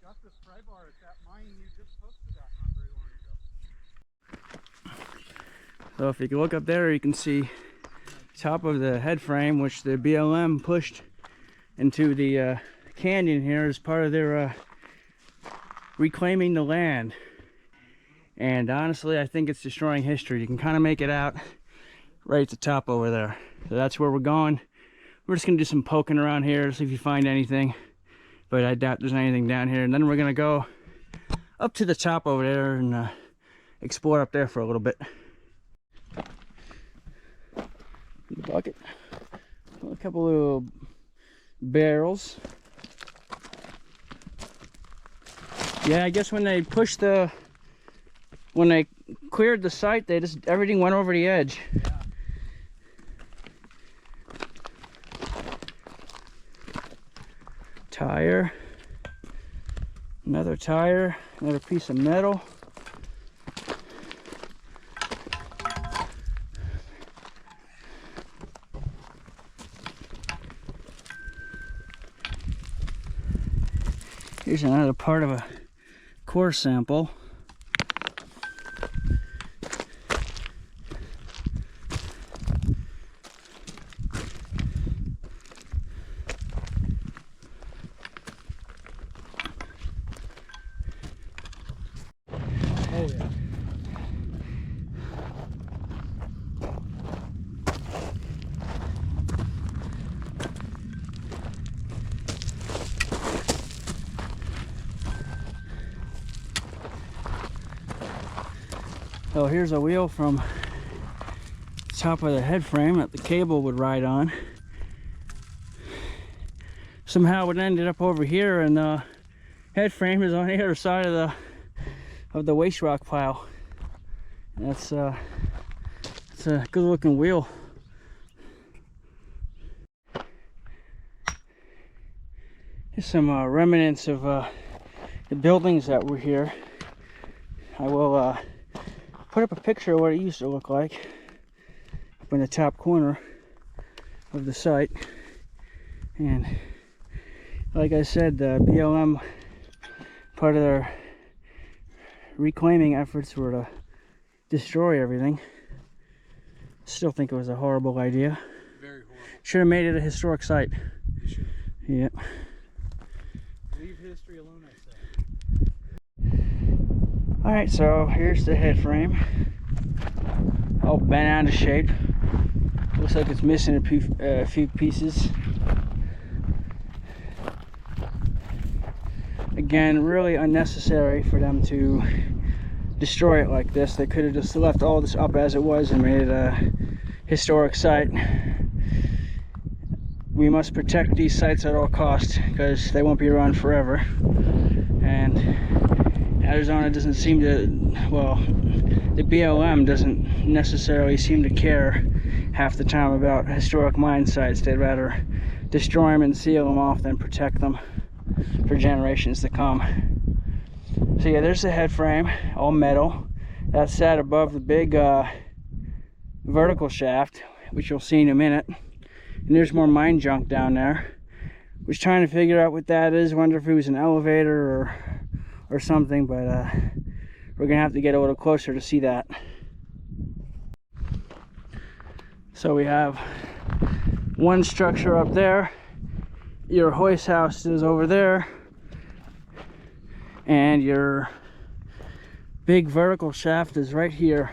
got this fry bar at that mine you just posted at not very long ago. So if you can look up there, you can see top of the head frame, which the BLM pushed into the canyon here as part of their reclaiming the land. And honestly, I think it's destroying history. You can kind of make it out right at the top over there. So that's where we're going. We're just gonna do some poking around here to see if you find anything, but I doubt there's anything down here. And then we're gonna go up to the top over there and explore up there for a little bit. Bucket, a couple little barrels. Yeah, I guess when they pushed when they cleared the site, everything went over the edge. Yeah. Tire, another tire, another piece of metal. Here's another part of a core sample. Oh yeah. So here's a wheel from the top of the head frame that the cable would ride on. Somehow it ended up over here, and the head frame is on the other side of the waste rock pile. And it's a good looking wheel. Here's some remnants of the buildings that were here. I will put up a picture of what it used to look like up in the top corner of the site. And like I said, the BLM, part of their reclaiming efforts were to destroy everything. Still think it was a horrible idea. Very horrible. Should have made it a historic site. You should. Yep. Leave history alone, I say. Alright, so here's the head frame. All bent out of shape. Looks like it's missing a few pieces. Again, really unnecessary for them to destroy it like this. They could have just left all this up as it was and made it a historic site. We must protect these sites at all costs because they won't be around forever. And Arizona doesn't seem to, well, the BLM doesn't necessarily seem to care half the time about historic mine sites. They'd rather destroy them and seal them off than protect them for generations to come. So yeah, there's the head frame, all metal. That sat above the big vertical shaft, which you'll see in a minute. And there's more mine junk down there. Was trying to figure out what that is. Wonder if it was an elevator or something, but we're gonna have to get a little closer to see that. So we have one structure up there. Your hoist house is over there, and your big vertical shaft is right here.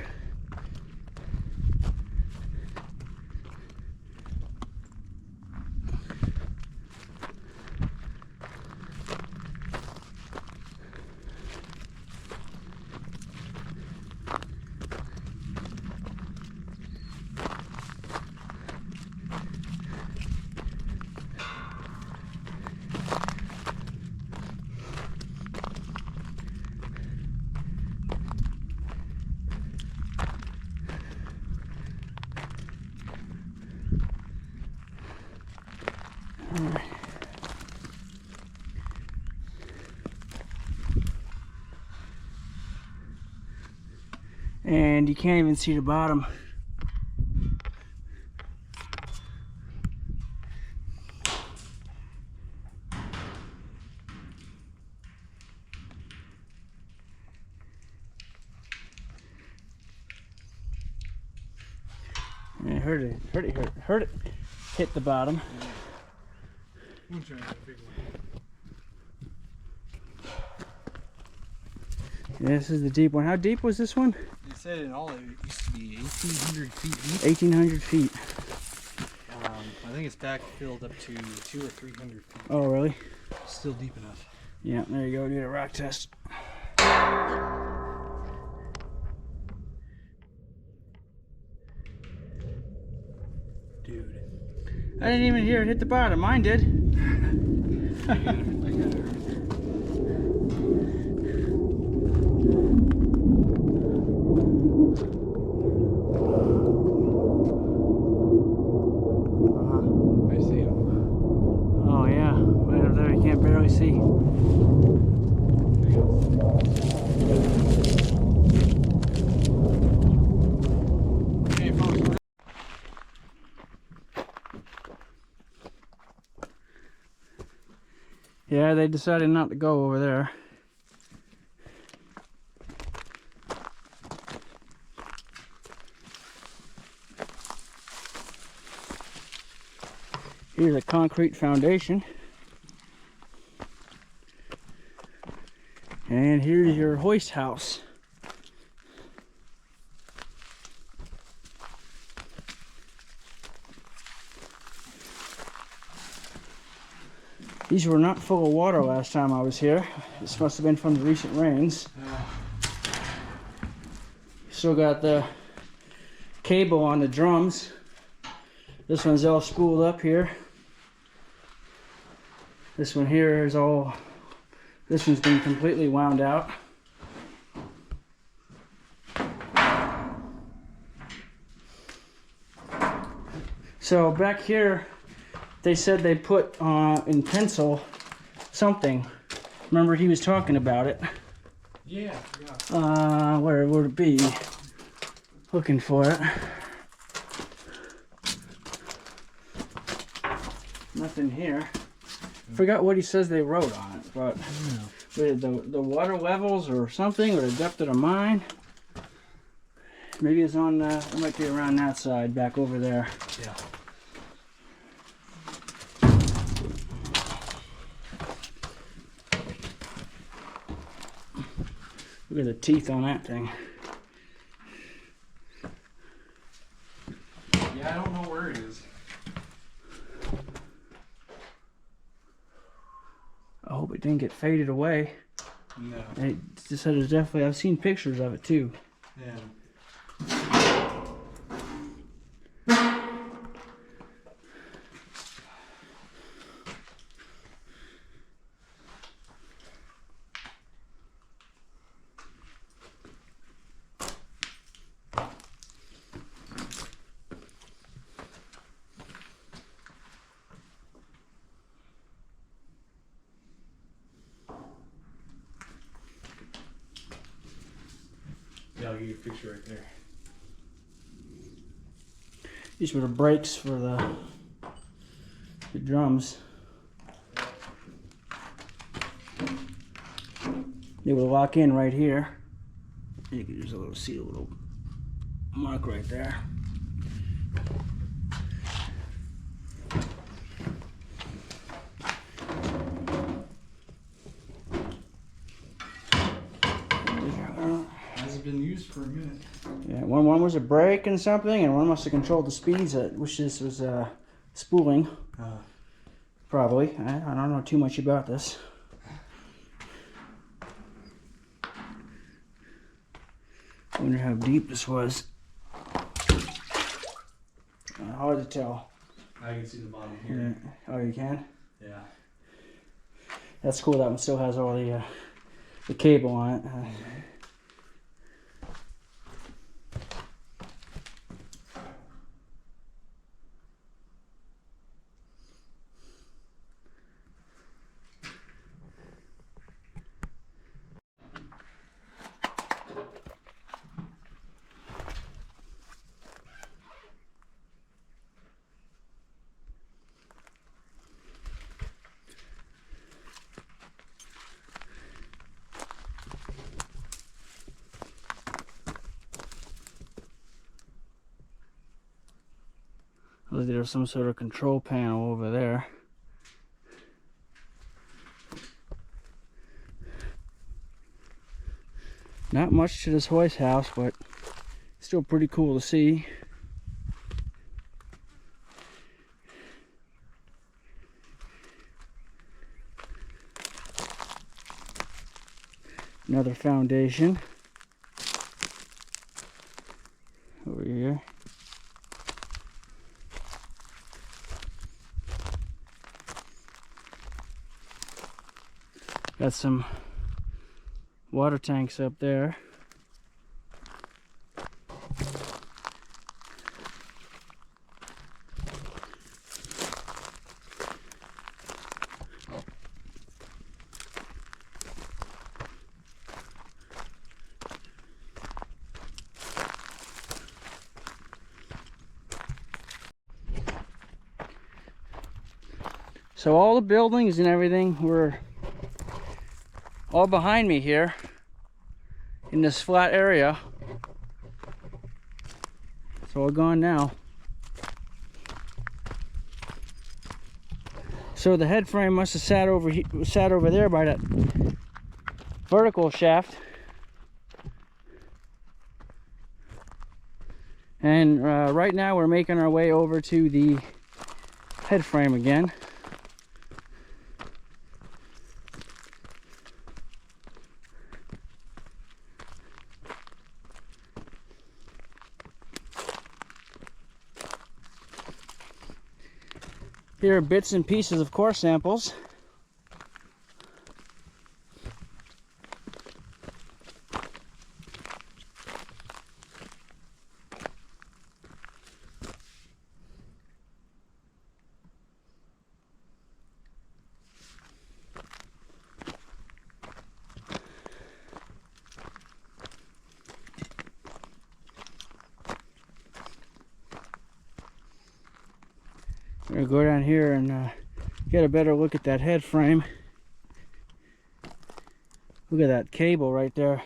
And you can't even see the bottom. Yeah, heard it hit the bottom. I'm trying to big one. Yeah, this is the deep one. How deep was this one? They said in all it used to be 1,800 feet deep. 1,800 feet. I think it's back filled up to 200 or 300 feet. Oh, really? Still deep enough. Yeah, there you go. Do a rock test. Dude. I didn't even hear it hit the bottom. Mine did. I see him. Oh yeah, right up there. You can't barely see. Hey, folks. Yeah, they decided not to go over there. Here's a concrete foundation. And here's your hoist house. These were not full of water last time I was here. This must have been from the recent rains. Still got the cable on the drums. This one's all spooled up here. This one here is all, this one's been completely wound out. So back here, they said they put in pencil something. Remember he was talking about it. Yeah, yeah. Where would it be? Looking for it. Nothing here. Forgot what he says they wrote on it, but the water levels or something, or the depth of the mine. Maybe it's on. It might be around that side, back over there. Yeah. Look at the teeth on that thing. Yeah, I don't know where it is. I hope it didn't get faded away. No. It just said it's definitely. I've seen pictures of it too. Yeah. Yeah, I'll give you a picture right there. These were the brakes for the drums. They would lock in right here. You can just see a little mark right there. Hasn't been used for a minute. Yeah, one was a brake and something, and one must have controlled the speeds at which this was spooling. Probably. I don't know too much about this. I wonder how deep this was. Hard to tell. I can see the bottom here. Yeah. Oh, you can? Yeah. That's cool. That one still has all the cable on it. There's some sort of control panel over there. Not much to this hoist house, but still pretty cool to see. Another foundation over here. Got some water tanks up there. So all the buildings and everything were all behind me here in this flat area. It's all gone now. So the head frame must have sat over there by that vertical shaft. And right now we're making our way over to the head frame again. Here are bits and pieces of core samples. We're gonna go down here and get a better look at that head frame. Look at that cable right there.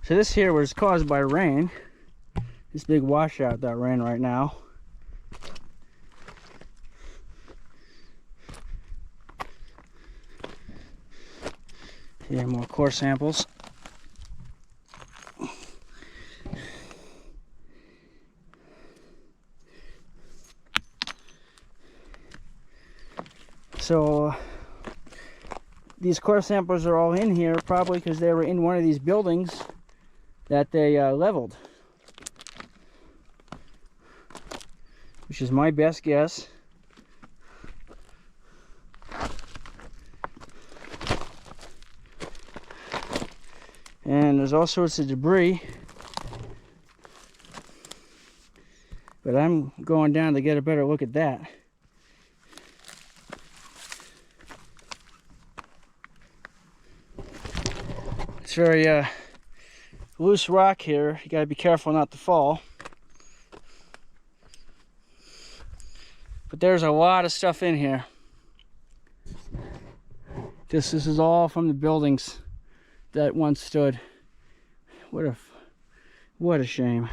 So this here was caused by rain. This big washout that ran right now. Here, more core samples. So these core samples are all in here probably because they were in one of these buildings that they leveled, which is my best guess. And there's all sorts of debris, but I'm going down to get a better look at that. It's very loose rock here. You gotta be careful not to fall. But there's a lot of stuff in here. This is all from the buildings that once stood. What a shame.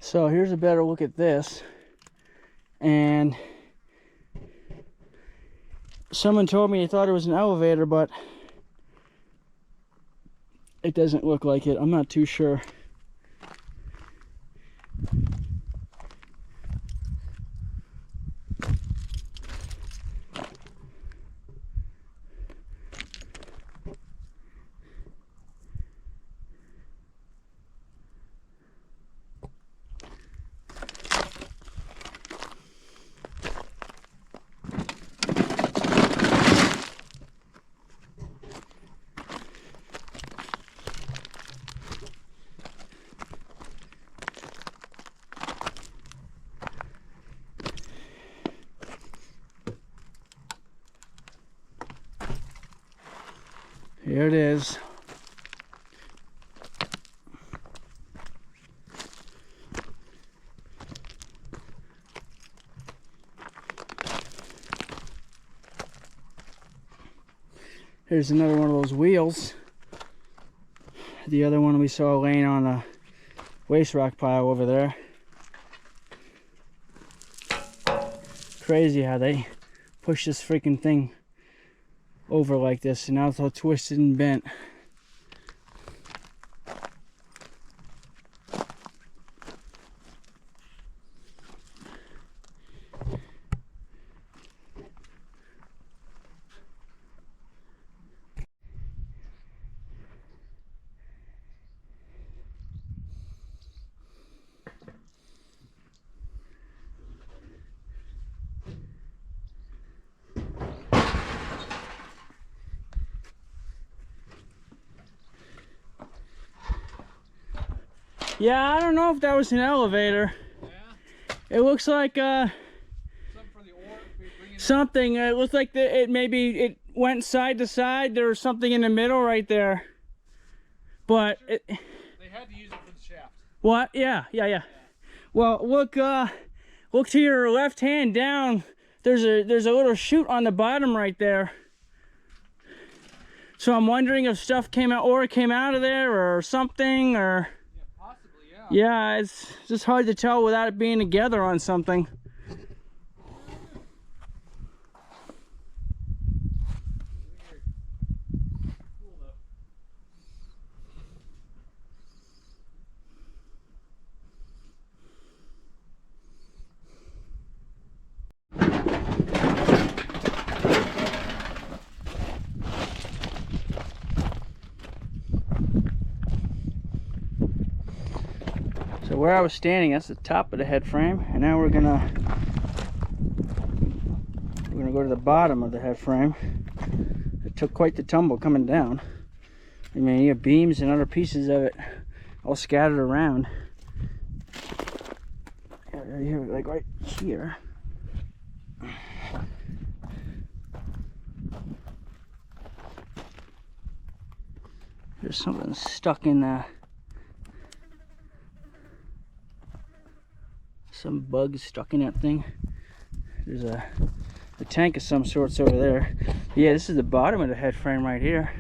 So here's a better look at this, and someone told me they thought it was an elevator, but it doesn't look like it. I'm not too sure. Here it is. Here's another one of those wheels. The other one we saw laying on a waste rock pile over there. Crazy how they push this freaking thing over like this, and now it's all twisted and bent. Yeah, I don't know if that was an elevator. Yeah? It looks like Something for the ore? something. It looks like maybe it went side to side. There was something in the middle right there. But They had to use it for the shaft. what? Yeah. Well, look to your left hand down. There's a little chute on the bottom right there. So I'm wondering if stuff came out of there or something, or Yeah, possibly, yeah. yeah, it's just hard to tell without it being together on something. Weird. Cool though. So where I was standing, that's the top of the head frame, and now we're gonna go to the bottom of the head frame. It took quite the tumble coming down. I mean, you have beams and other pieces of it all scattered around. Yeah, right here, like right here. There's something stuck in the. Some bugs stuck in that thing. There's a tank of some sorts over there. Yeah, this is the bottom of the head frame right here.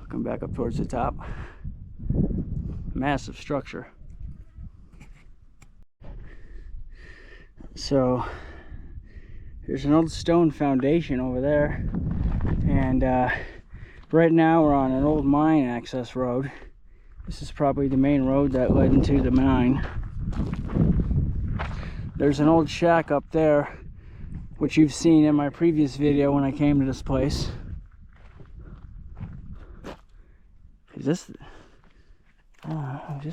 Looking back up towards the top. Massive structure. So here's an old stone foundation over there, and right now we're on an old mine access road. This is probably the main road that led into the mine. There's an old shack up there, which you've seen in my previous video when I came to this place. Is this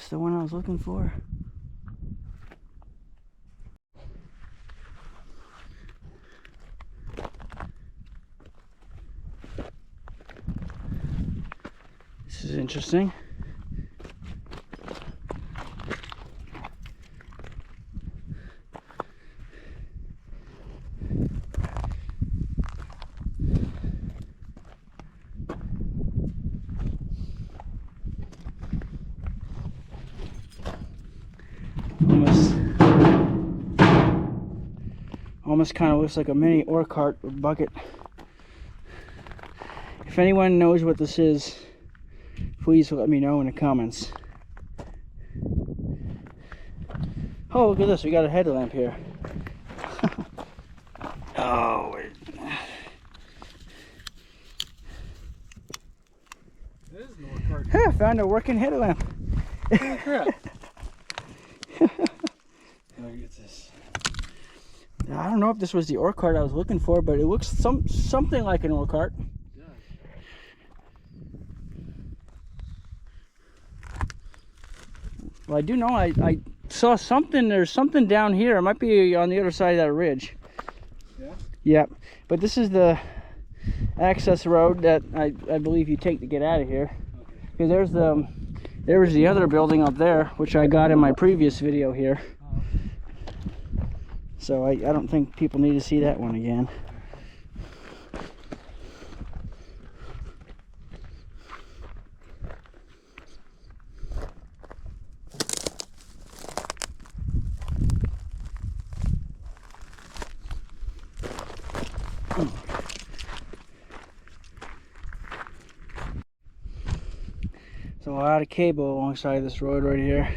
the one I was looking for? This is interesting. Almost kind of looks like a mini ore cart or bucket. If anyone knows what this is, please let me know in the comments. Oh, look at this, we got a headlamp here. Oh, wait. It is an ore cart. I found a working headlamp. Holy crap. Look at this. I don't know if this was the ore cart I was looking for, but it looks something like an ore cart. Yeah. Well, I do know I saw something. There's something down here. It might be on the other side of that ridge. Yeah? Yep. But this is the access road that I believe you take to get out of here. Okay. Because there's the other building up there, which I got in my previous video here. Oh, okay. So I don't think people need to see that one again. There's a lot of cable alongside this road right here.